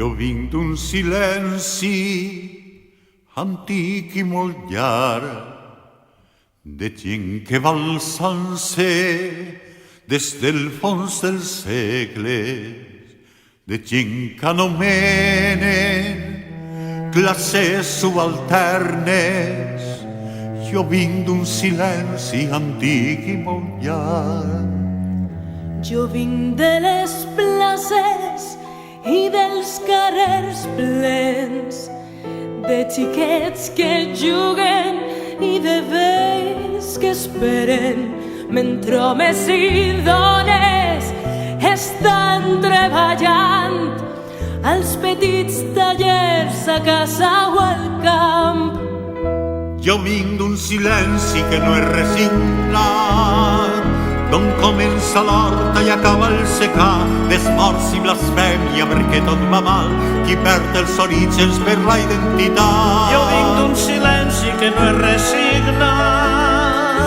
Jo vinc d'un silenci antic i molt llarg, de gent que va alçant-se des del fons dels segles, de gent que anomenen classes subalternes. Jo vinc d'un silenci antic i molt llarg. Jo vinc de les places i dels carrers plens, de xiquets que juguen i de vells que esperen, mentre homes i dones estan treballant als petits tallers a casa o al camp. Jo vinc d'un silenci que no és resignat, d'on comença l'horta i acaba el secà, d'esforç i blasfèmia perquè tot va mal, qui perd els orígens per la identitat. Jo vinc d'un silenci que no és resignat,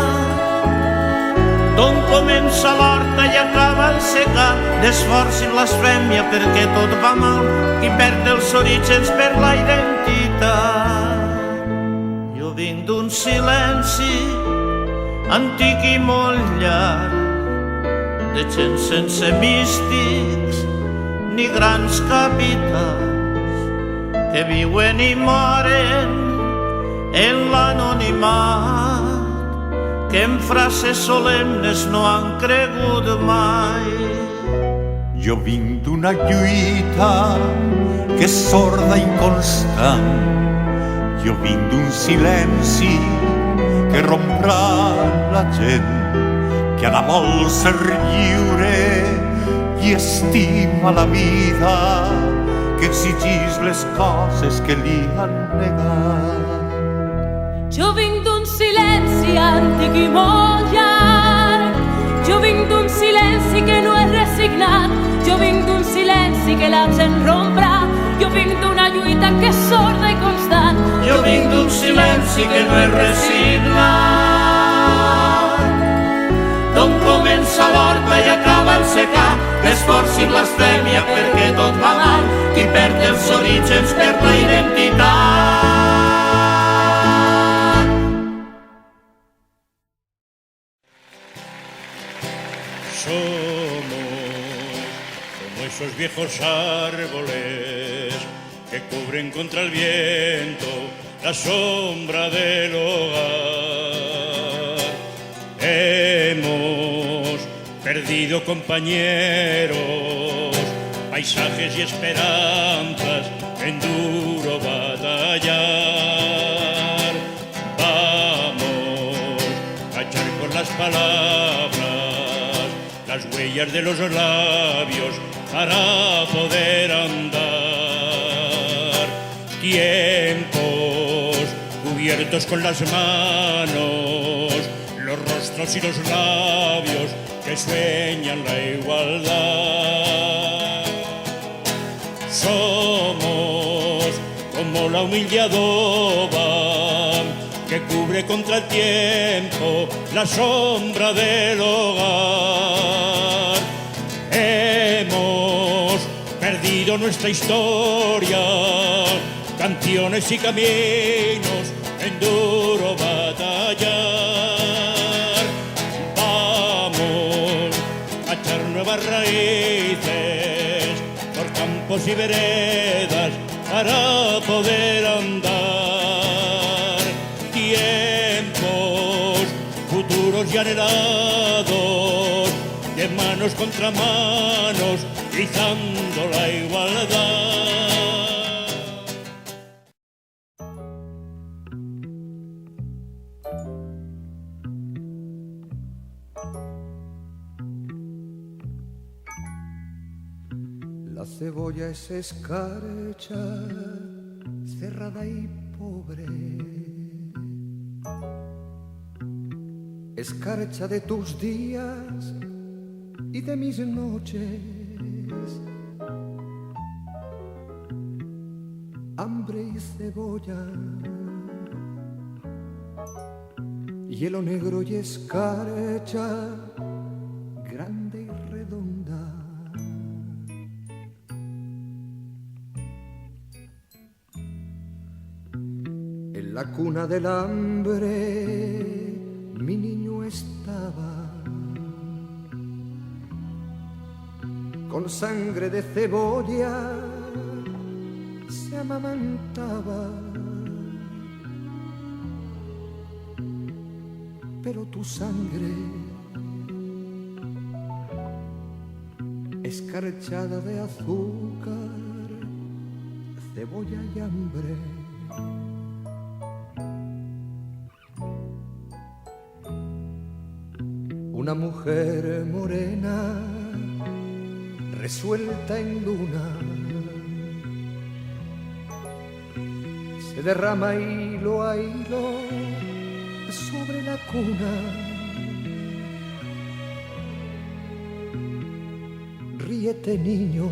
d'on comença l'horta i acaba el secà, d'esforç i blasfèmia perquè tot va mal, qui perd els orígens per la identitat. Jo vinc d'un silenci antic i molt llarg, de gent sense místics ni grans capitals, que viuen i moren en l'anonimat, que en frases solemnes no han cregut mai. Jo vinc d'una lluita que és sorda i inconstant. Jo vinc d'un silenci que romprà la gent, que ara vol ser lliure i estima la vida, que exigís les coses que li han negat. Jo vinc d'un silenci antic i molt llarg, jo vinc d'un silenci que no és resignat, jo vinc d'un silenci que la gent romprà, jo vinc d'una lluita que és sorda i constant. Jo vinc d'un silenci que no és resignat, d'on comença l'horta i acaba el secà, d'esforç i blasfèmia perquè tot va mal, qui perd els orígens per la identitat. Somos como esos viejos árboles que cubren contra el viento la sombra del hogar. Hemos perdido compañeros, paisajes y esperanzas en duro batallar. Vamos a echar con las palabras las huellas de los labios para poder andar. Tiempos cubiertos con las manos, los rostros y los labios que sueñan la igualdad. Somos como la humilde adoba que cubre contra el tiempo la sombra del hogar. Hemos perdido nuestra historia, canciones y caminos en duro batallar. Vamos a echar nuevas raíces por campos y veredas para poder andar. Tiempos futuros y anhelados, de manos contra manos, izando la igualdad. La cebolla es escarcha, cerrada y pobre, escarcha de tus días y de mis noches, hambre y cebolla, hielo negro y escarcha, grande y redonda. cuna del hambre mi niño estaba, con sangre de cebolla se amamantaba, pero tu sangre escarchada de azúcar, cebolla y hambre. Una mujer morena resuelta en luna se derrama hilo a hilo sobre la cuna. Ríete, niño,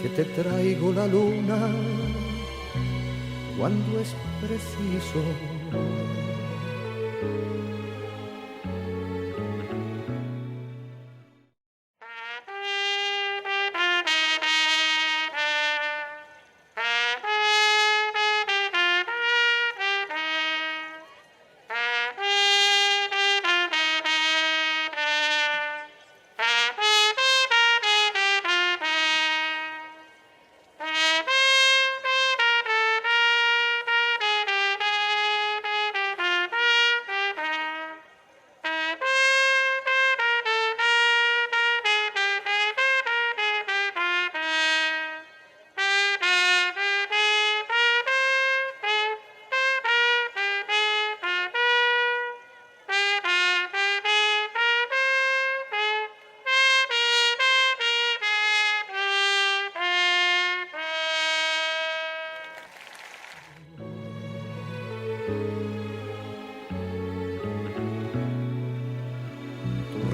que te traigo la luna cuando es preciso.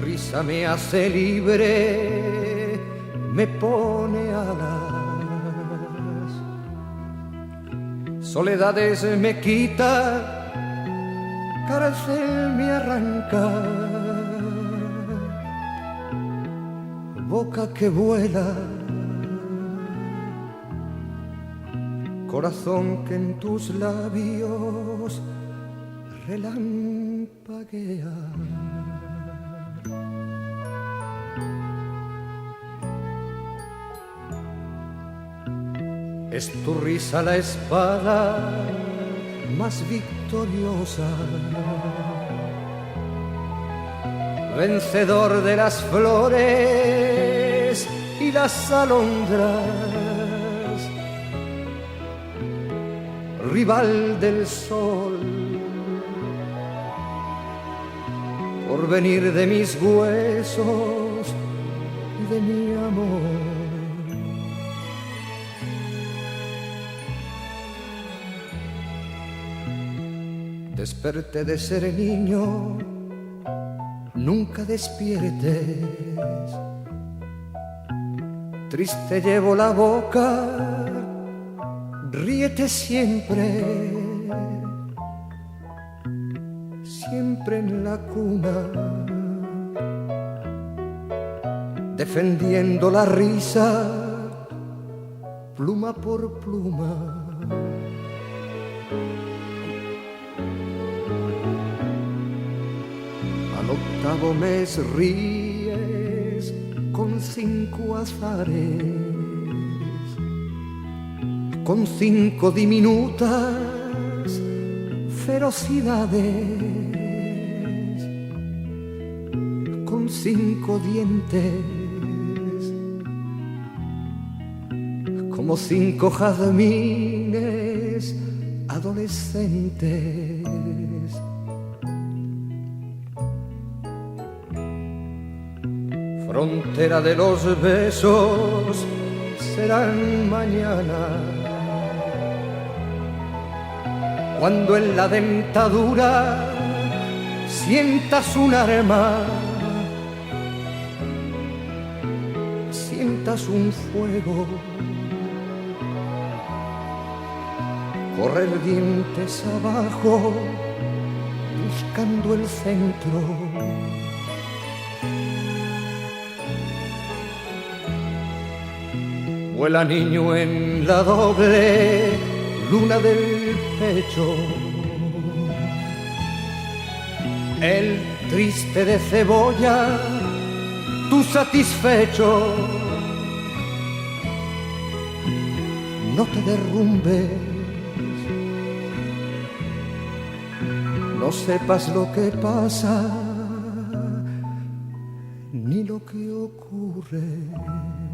Risa me hace libre, me pone alas, soledades me quita, cárcel me arranca, boca que vuela, corazón que en tus labios relampaguea. Es tu risa la espada más victoriosa, vencedor de las flores y las alondras, rival del sol, por venir de mis huesos y de mi amor. Desperté de ser niño, nunca despiertes. Triste llevo la boca, ríete siempre, siempre en la cuna, defendiendo la risa, pluma por pluma. Al octavo mes ríes con 5 azares, con 5 diminutas ferocidades, con 5 dientes, como 5 jazmines adolescentes. Frontera de los besos serán mañana, cuando en la dentadura sientas un arma, sientas un fuego, correr dientes abajo buscando el centro. vuela niño en la doble luna del pecho. El triste de cebolla, tú satisfecho. No te derrumbes, no sepas lo que pasa ni lo que ocurre.